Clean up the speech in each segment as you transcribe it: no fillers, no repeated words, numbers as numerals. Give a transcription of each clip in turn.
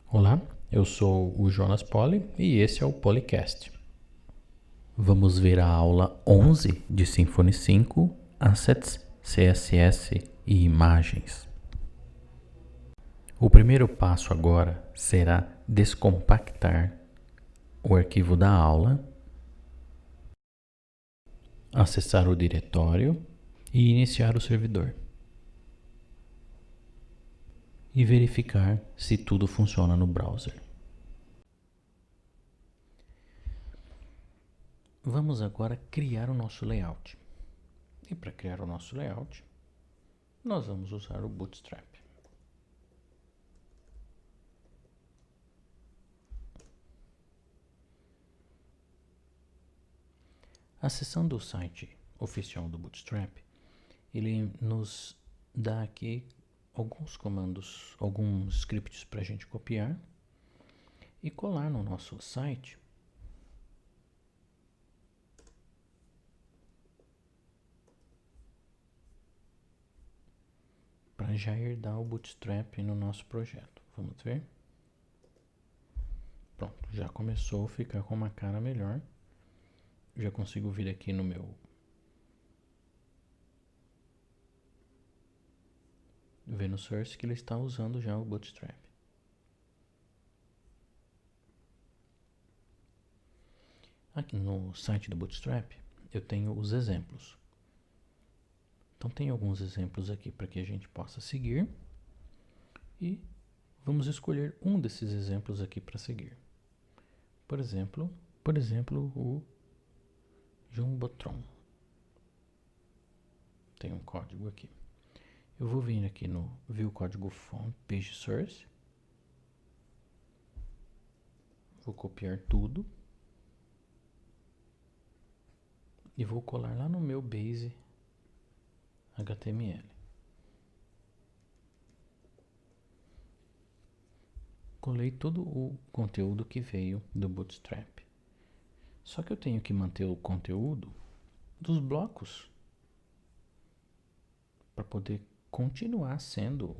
Olá, eu sou o Jonas Poli e esse é o Policast. Vamos ver a aula 11 de Symfony 5, Assets, CSS e Imagens. O primeiro passo agora será descompactar o arquivo da aula, acessar o diretório e iniciar o servidor. E verificar se tudo funciona no browser. Vamos agora criar o nosso layout. E para criar o nosso layout, nós vamos usar o Bootstrap. Acessando o site oficial do Bootstrap, ele nos dá aqui alguns comandos, alguns scripts para a gente copiar e colar no nosso site. Para já herdar o Bootstrap no nosso projeto. Vamos ver? Pronto, já começou a ficar com uma cara melhor. Já consigo vir aqui no meu ver no source que ele está usando já o Bootstrap. Aqui no site do Bootstrap eu tenho os exemplos. Então tem alguns exemplos aqui para que a gente possa seguir e vamos escolher um desses exemplos aqui para seguir. Por exemplo, o Jumbotron. Tem um código aqui. Eu vou vir aqui no View Código Font Page Source. Vou copiar tudo. E vou colar lá no meu base HTML. Colei todo o conteúdo que veio do Bootstrap. Só que eu tenho que manter o conteúdo dos blocos para poder continuar sendo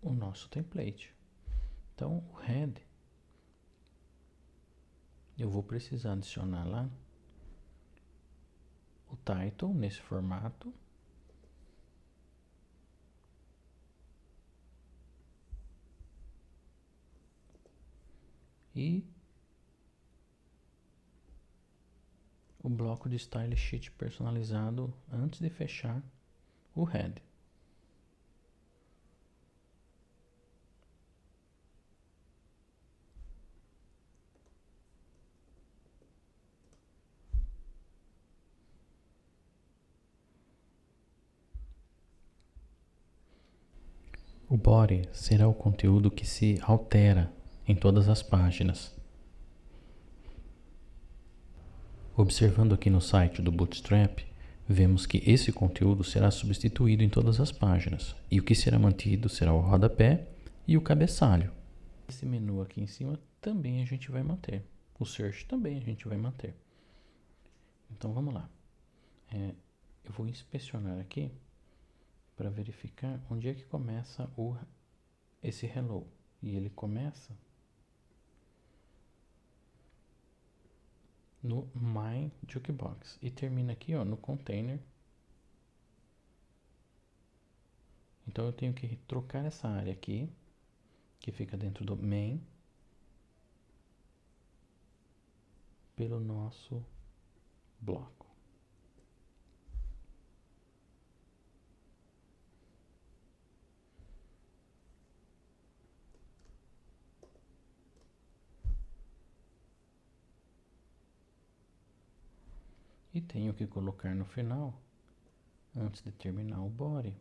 o nosso template. Então, o head, eu vou precisar adicionar lá o title nesse formato. E o bloco de style sheet personalizado antes de fechar o head. O body será o conteúdo que se altera em todas as páginas. Observando aqui no site do Bootstrap, vemos que esse conteúdo será substituído em todas as páginas, e o que será mantido será o rodapé e o cabeçalho. Esse menu aqui em cima também a gente vai manter, o search também a gente vai manter. Então vamos lá, eu vou inspecionar aqui para verificar onde é que começa esse hello, e ele começa no My Jukebox e termina aqui, ó, no container. Então eu tenho que trocar essa área aqui, que fica dentro do main, pelo nosso bloco. E tenho que colocar no final, antes de terminar o body,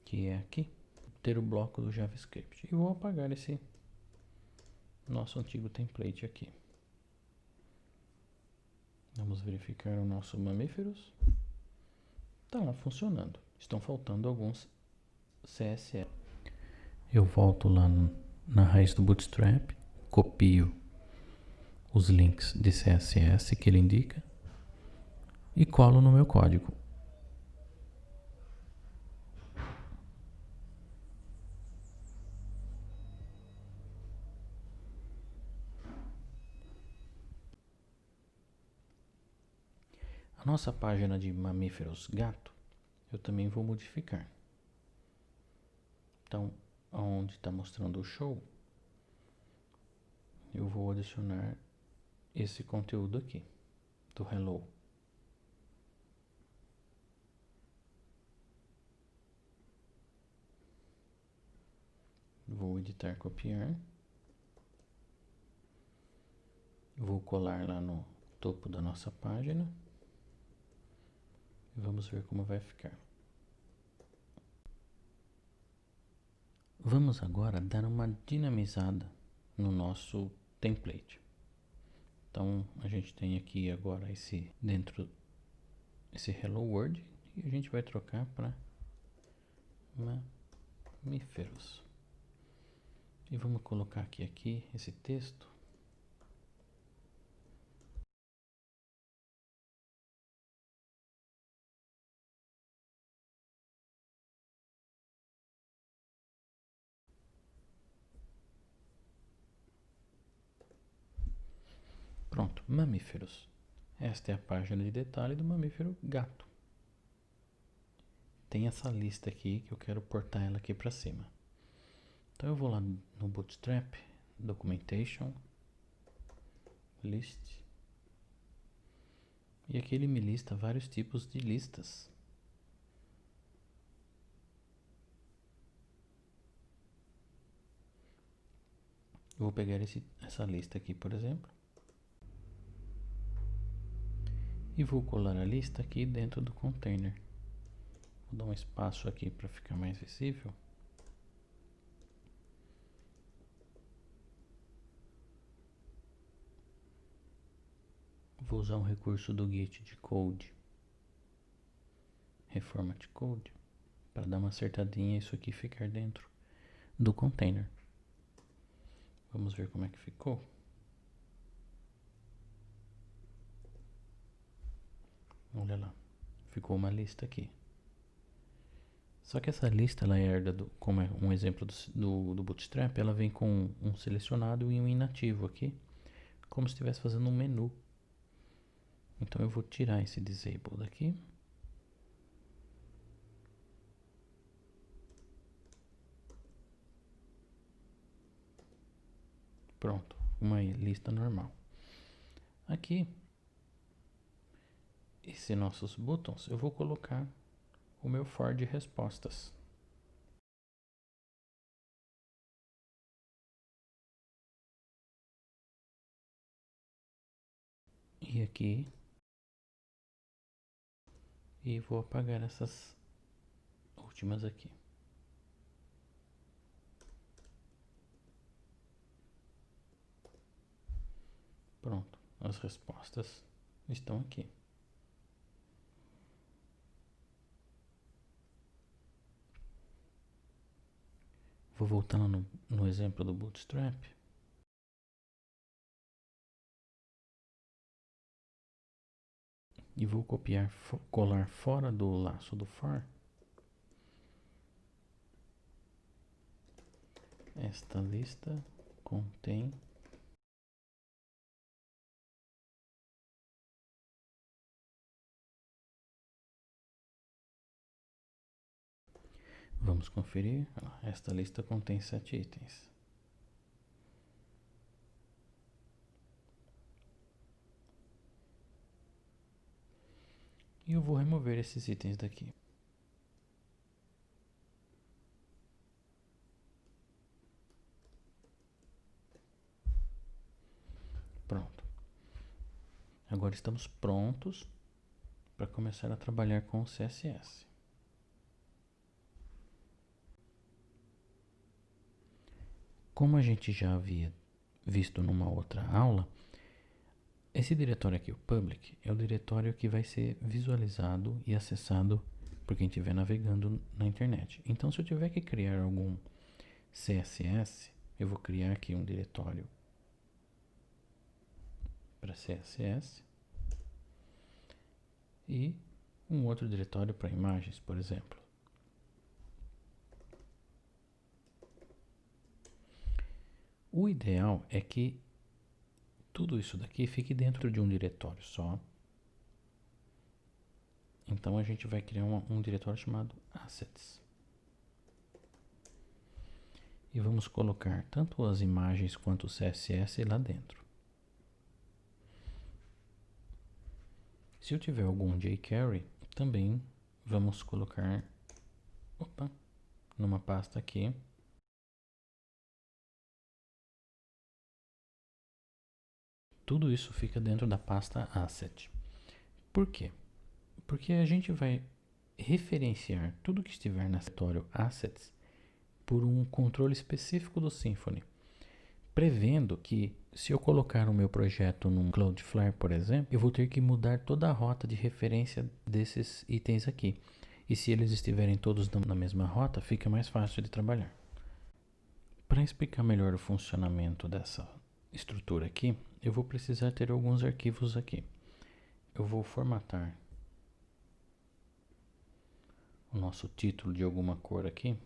que é aqui, ter o bloco do JavaScript. E vou apagar esse nosso antigo template aqui. Vamos verificar o nosso Mamíferos. Está lá funcionando. Estão faltando alguns CSS. Eu volto lá na raiz do Bootstrap, copio os links de CSS que ele indica e colo no meu código. A nossa página de mamíferos gato, eu também vou modificar. Então, onde está mostrando o show, eu vou adicionar esse conteúdo aqui, do hello. Vou editar, copiar. Vou colar lá no topo da nossa página. E vamos ver como vai ficar. Vamos agora dar uma dinamizada no nosso template. Então a gente tem aqui agora esse Hello World e a gente vai trocar para mamíferos. E vamos colocar aqui esse texto. Pronto, mamíferos. Esta é a página de detalhe do mamífero gato. Tem essa lista aqui que eu quero portar ela aqui para cima. Então eu vou lá no Bootstrap, Documentation, List. E aqui ele me lista vários tipos de listas. Eu vou pegar essa lista aqui, por exemplo. E vou colar a lista aqui dentro do container. Vou dar um espaço aqui para ficar mais visível. Vou usar um recurso do Git de code, reformat code, para dar uma acertadinha e isso aqui ficar dentro do container. Vamos ver como é que ficou. Olha lá, ficou uma lista aqui. Só que essa lista, ela herda, como é um exemplo do Bootstrap, ela vem com um selecionado e um inativo aqui, como se estivesse fazendo um menu. Então eu vou tirar esse disable daqui. Pronto, uma lista normal. Aqui, esses nossos buttons, eu vou colocar o meu for de respostas. E aqui, e vou apagar essas últimas aqui. Pronto, as respostas estão aqui. Vou voltar no exemplo do Bootstrap. E vou copiar, colar fora do laço do for. Esta lista contém vamos conferir. Esta lista contém 7 itens. E eu vou remover esses itens daqui. Pronto. Agora estamos prontos para começar a trabalhar com o CSS. Como a gente já havia visto numa outra aula, esse diretório aqui, o public, é o diretório que vai ser visualizado e acessado por quem estiver navegando na internet. Então, se eu tiver que criar algum CSS, eu vou criar aqui um diretório para CSS e um outro diretório para imagens, por exemplo. O ideal é que tudo isso daqui fique dentro de um diretório só. Então a gente vai criar um diretório chamado Assets. E vamos colocar tanto as imagens quanto o CSS lá dentro. Se eu tiver algum jQuery, também vamos colocar numa pasta aqui. Tudo isso fica dentro da pasta Asset. Por quê? Porque a gente vai referenciar tudo que estiver no diretório Assets por um controle específico do Symfony, prevendo que se eu colocar o meu projeto num Cloudflare, por exemplo, eu vou ter que mudar toda a rota de referência desses itens aqui. E se eles estiverem todos na mesma rota, fica mais fácil de trabalhar. Para explicar melhor o funcionamento dessa estrutura aqui, eu vou precisar ter alguns arquivos aqui. Eu vou formatar o nosso título de alguma cor aqui.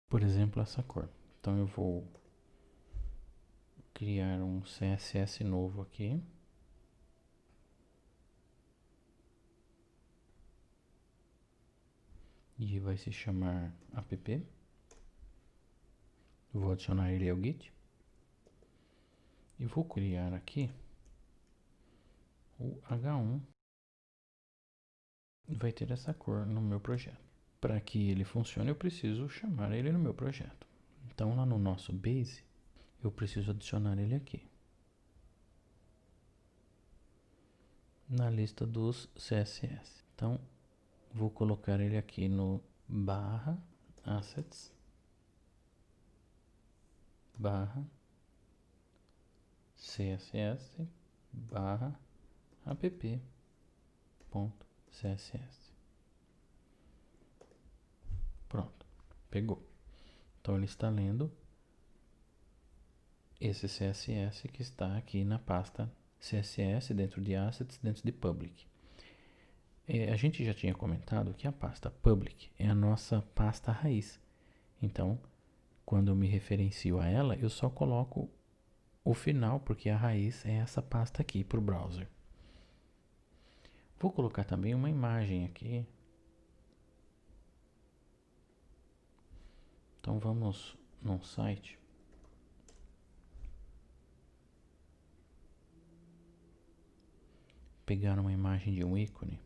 Por exemplo, essa cor. Então eu vou criar um CSS novo aqui. E vai se chamar app. Vou adicionar ele ao Git. E vou criar aqui o H1. Vai ter essa cor no meu projeto. Para que ele funcione, eu preciso chamar ele no meu projeto. Então lá no nosso base, eu preciso adicionar ele aqui. Na lista dos CSS. Então, vou colocar ele aqui no barra assets barra css barra app.css. Pronto, pegou. Então ele está lendo esse CSS que está aqui na pasta CSS dentro de assets, dentro de public. A gente já tinha comentado que a pasta public é a nossa pasta raiz. Então, quando eu me referencio a ela, eu só coloco o final, porque a raiz é essa pasta aqui para o browser. Vou colocar também uma imagem aqui. Então vamos num site. Pegar uma imagem de um ícone.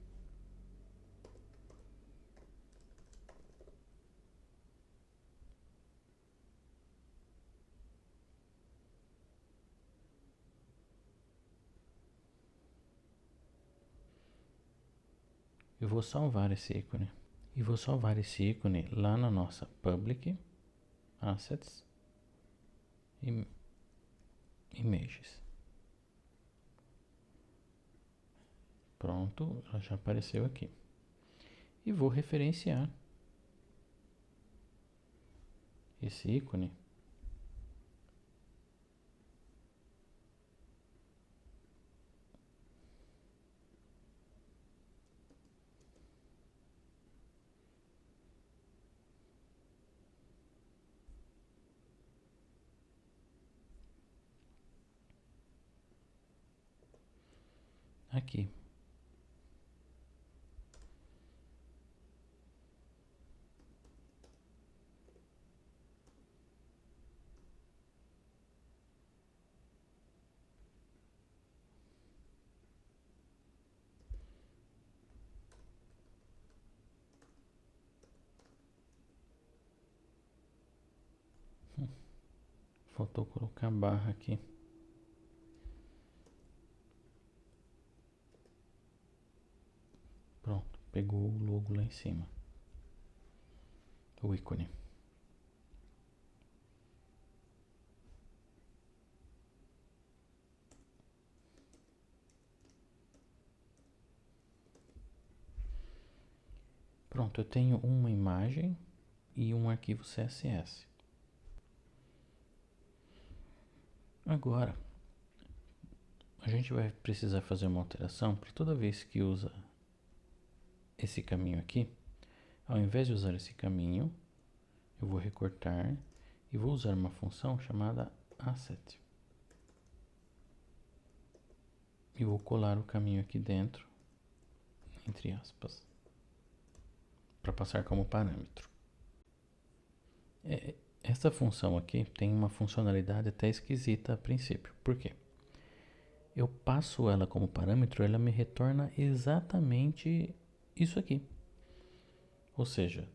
Eu vou salvar esse ícone. E vou salvar esse ícone lá na nossa Public Assets Images. Pronto, ela já apareceu aqui. E vou referenciar esse ícone aqui. Faltou colocar barra aqui. Pronto, pegou o logo lá em cima. O ícone. Pronto, eu tenho uma imagem e um arquivo CSS. Agora, a gente vai precisar fazer uma alteração para toda vez que usa esse caminho aqui, ao invés de usar esse caminho, Eu vou recortar e vou usar uma função chamada asset. E vou colar o caminho aqui dentro, entre aspas, para passar como parâmetro. Essa função aqui tem uma funcionalidade até esquisita a princípio. Por quê? Eu passo ela como parâmetro, ela me retorna exatamente isso aqui. Ou seja,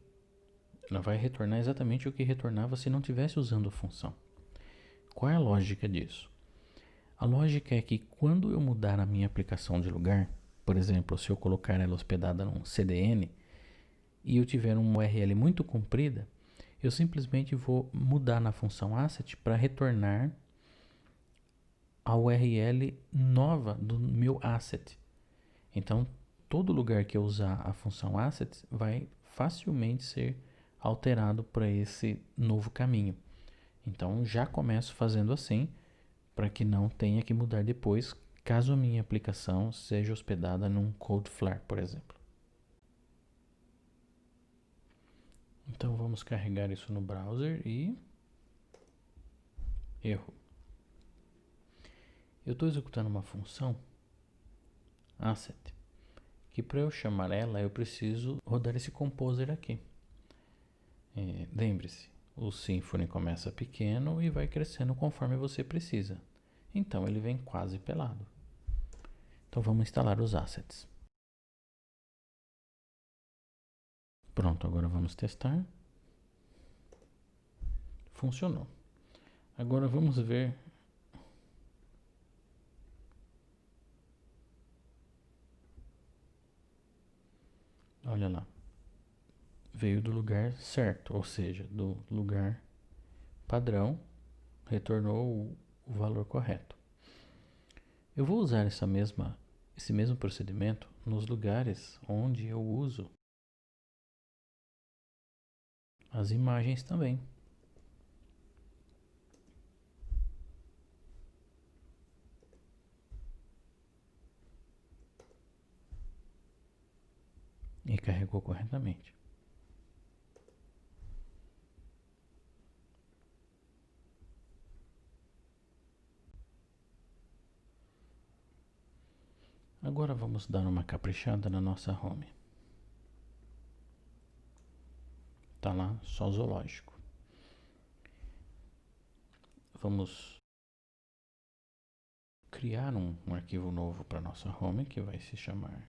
ela vai retornar exatamente o que retornava se não tivesse usando a função. Qual é a lógica disso? A lógica é que quando eu mudar a minha aplicação de lugar, por exemplo, se eu colocar ela hospedada num CDN e eu tiver uma URL muito comprida, eu simplesmente vou mudar na função asset para retornar a URL nova do meu asset. Então, todo lugar que eu usar a função asset vai facilmente ser alterado para esse novo caminho. Então, já começo fazendo assim, para que não tenha que mudar depois, caso a minha aplicação seja hospedada num Cloudflare, por exemplo. Então, vamos carregar isso no browser e... erro. Eu estou executando uma função asset, que para eu chamar ela, eu preciso rodar esse composer aqui. Lembre-se, o Symfony começa pequeno e vai crescendo conforme você precisa. Então ele vem quase pelado. Então vamos instalar os assets. Pronto, agora vamos testar. Funcionou. Agora vamos ver. Olha lá. Veio do lugar certo, ou seja, do lugar padrão, retornou o valor correto. Eu vou usar esse mesmo procedimento nos lugares onde eu uso as imagens também. E carregou corretamente. Agora vamos dar uma caprichada na nossa home. Tá lá só zoológico. Vamos criar um arquivo novo para nossa home que vai se chamar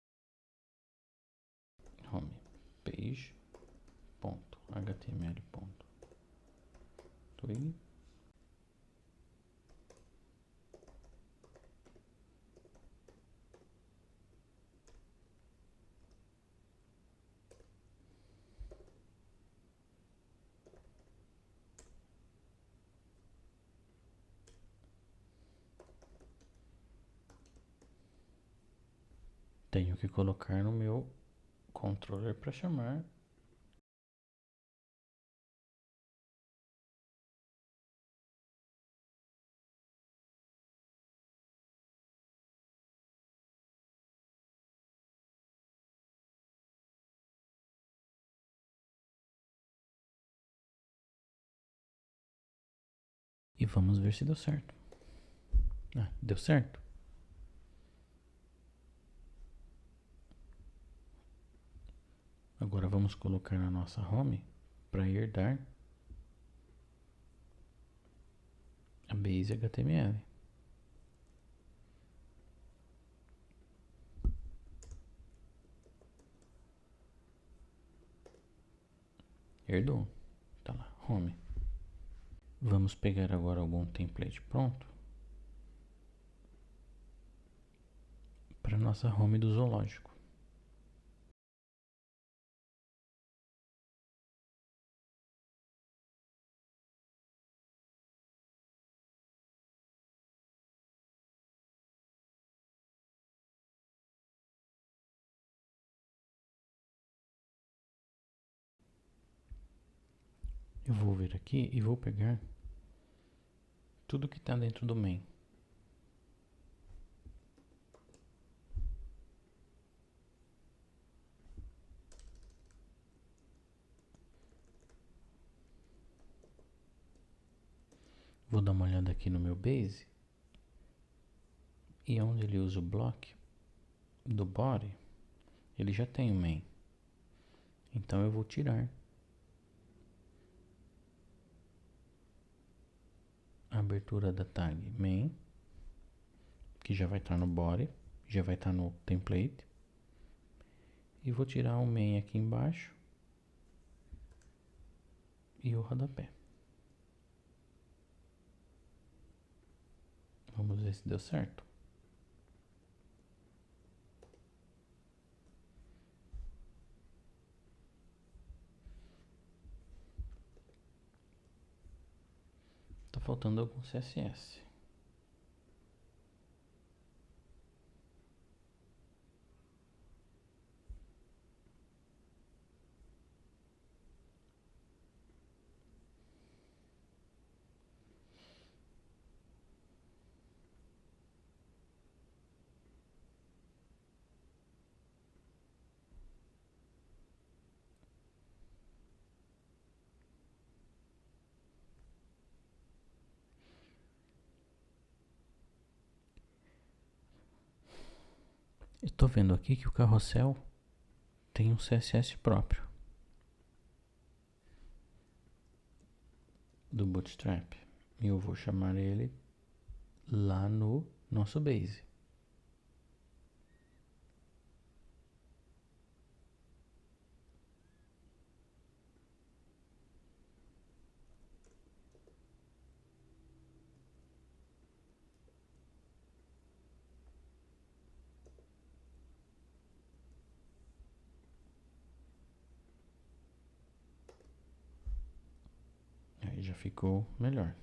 homepage.html.twig. Tenho que colocar no meu controller para chamar. E vamos ver se deu certo. Deu certo. Agora vamos colocar na nossa home para herdar a base HTML. Herdou. Tá lá, home. Vamos pegar agora algum template pronto para nossa home do zoológico. Eu vou vir aqui e vou pegar tudo que está dentro do main. Vou dar uma olhada aqui no meu base. E onde ele usa o block do body, ele já tem o main. Então eu vou tirar a abertura da tag main, que já vai estar no body, já vai estar no template. E vou tirar o main aqui embaixo e o rodapé. Vamos ver se deu certo. Tá faltando algum CSS. Estou vendo aqui que o carrossel tem um CSS próprio do Bootstrap. E eu vou chamar ele lá no nosso base. Aí já ficou melhor.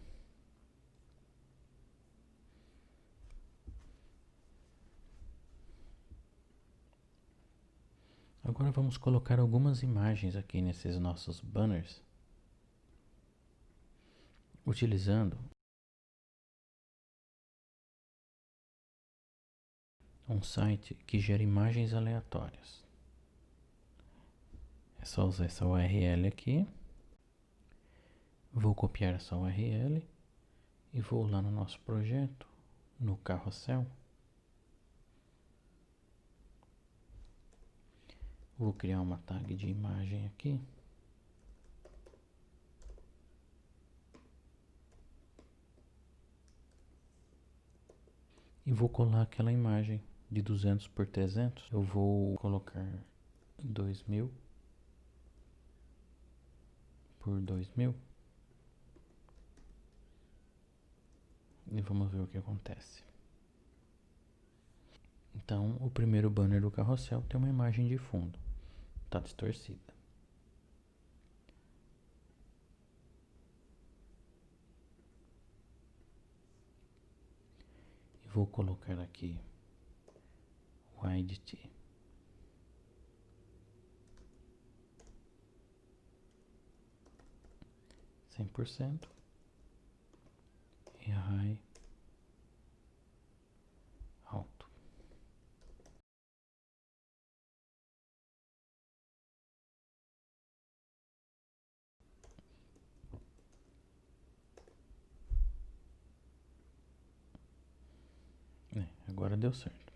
Agora vamos colocar algumas imagens aqui nesses nossos banners, utilizando um site que gera imagens aleatórias. É só usar essa URL aqui. Vou copiar essa URL e vou lá no nosso projeto, no carrossel. Vou criar uma tag de imagem aqui. E vou colar aquela imagem de 200 por 300. Eu vou colocar 2000 por 2000. E vamos ver o que acontece. Então, o primeiro banner do carrossel tem uma imagem de fundo. Está distorcida. E vou colocar aqui width 100% e high alto. Agora deu certo.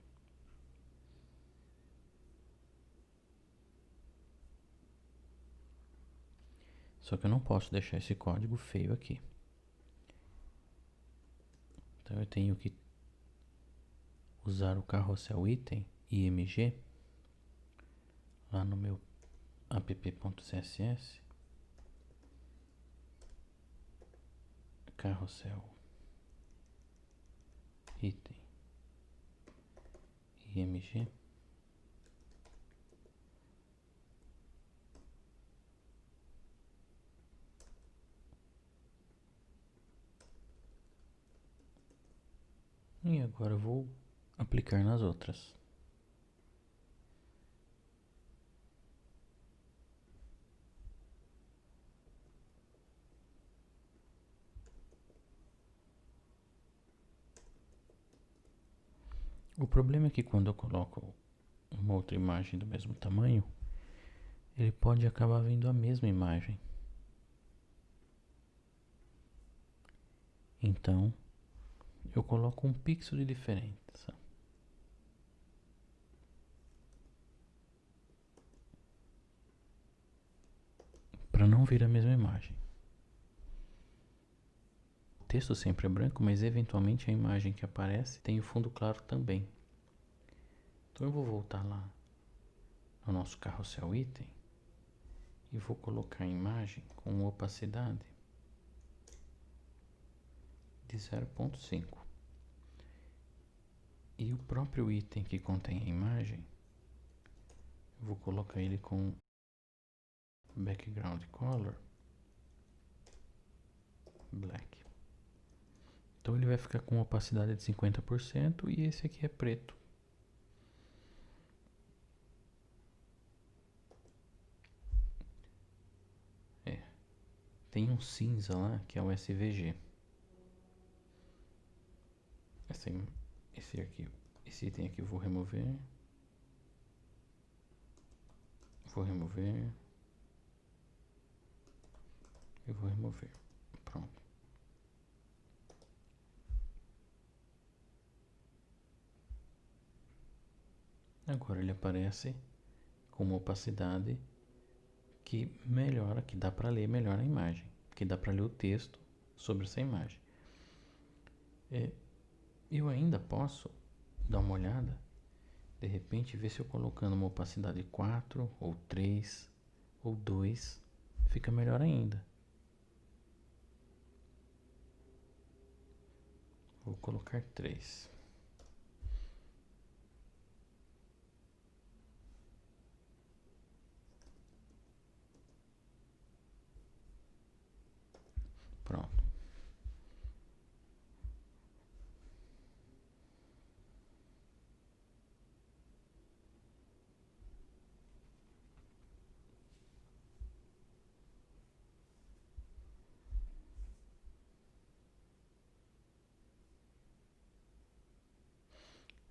Só que eu não posso deixar esse código feio aqui. Então eu tenho que usar o carrossel item img lá no meu app.css, carrossel item img. E agora eu vou aplicar nas outras. O problema é que quando eu coloco uma outra imagem do mesmo tamanho, ele pode acabar vendo a mesma imagem. Então, eu coloco um pixel de diferença. Para não vir a mesma imagem. O texto sempre é branco, mas eventualmente a imagem que aparece tem o fundo claro também. Então eu vou voltar lá no nosso carrossel item e vou colocar a imagem com opacidade de 0,5. E o próprio item que contém a imagem, eu vou colocar ele com background color black. Então ele vai ficar com opacidade de 50% e esse aqui é preto. Tem um cinza lá que é o SVG. Esse item aqui eu vou remover. Eu vou remover. Pronto. Agora ele aparece com uma opacidade que melhora, que dá para ler melhor a imagem, que dá para ler o texto sobre essa imagem. Eu ainda posso dar uma olhada, de repente ver se eu colocando uma opacidade 4 ou 3 ou 2 fica melhor ainda. Vou colocar 3. Pronto.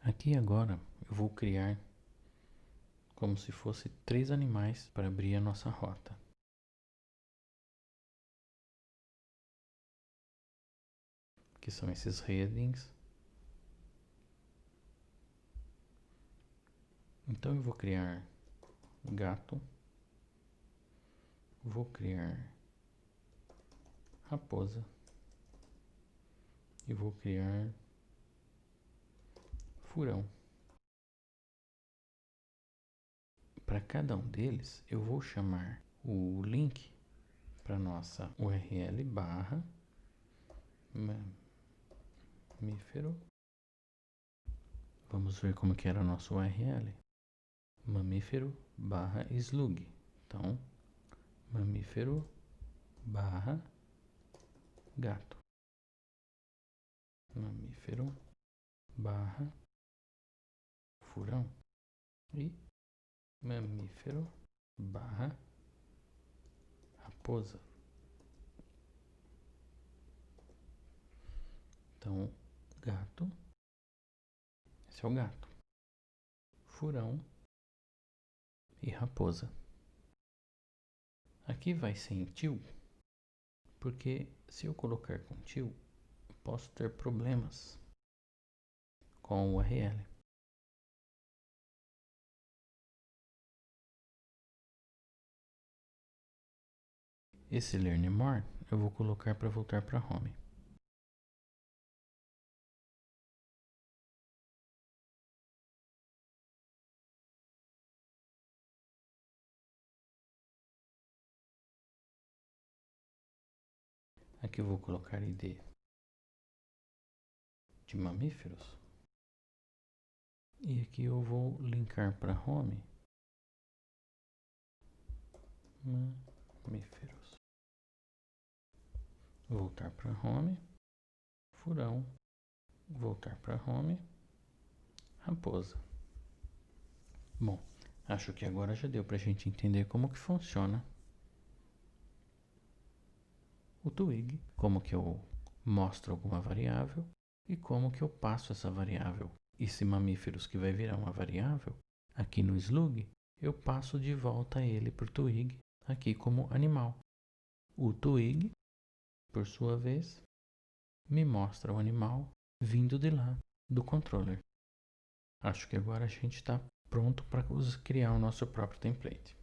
Aqui agora eu vou criar como se fosse 3 animais para abrir a nossa rota. Que são esses headings. Então eu vou criar gato, vou criar raposa e vou criar furão. Para cada um deles eu vou chamar o link para nossa URL barra mamífero. Vamos ver como que era a nossa URL. Mamífero barra slug. Então, mamífero barra gato. Mamífero barra furão. E mamífero barra raposa. Então, gato. Esse é o gato. Furão e raposa. Aqui vai sem til, porque se eu colocar com til, posso ter problemas com o URL. Esse Learn More eu vou colocar para voltar para Home. Aqui eu vou colocar ID de mamíferos. E aqui eu vou linkar para Home mamíferos. Voltar para Home, furão, voltar para Home, raposa. Bom, acho que agora já deu para a gente entender como que funciona o Twig, como que eu mostro alguma variável e como que eu passo essa variável. Esse mamíferos que vai virar uma variável, aqui no slug, eu passo de volta ele para o Twig, aqui como animal. O Twig, por sua vez, me mostra o animal vindo de lá, do controller. Acho que agora a gente está pronto para criar o nosso próprio template.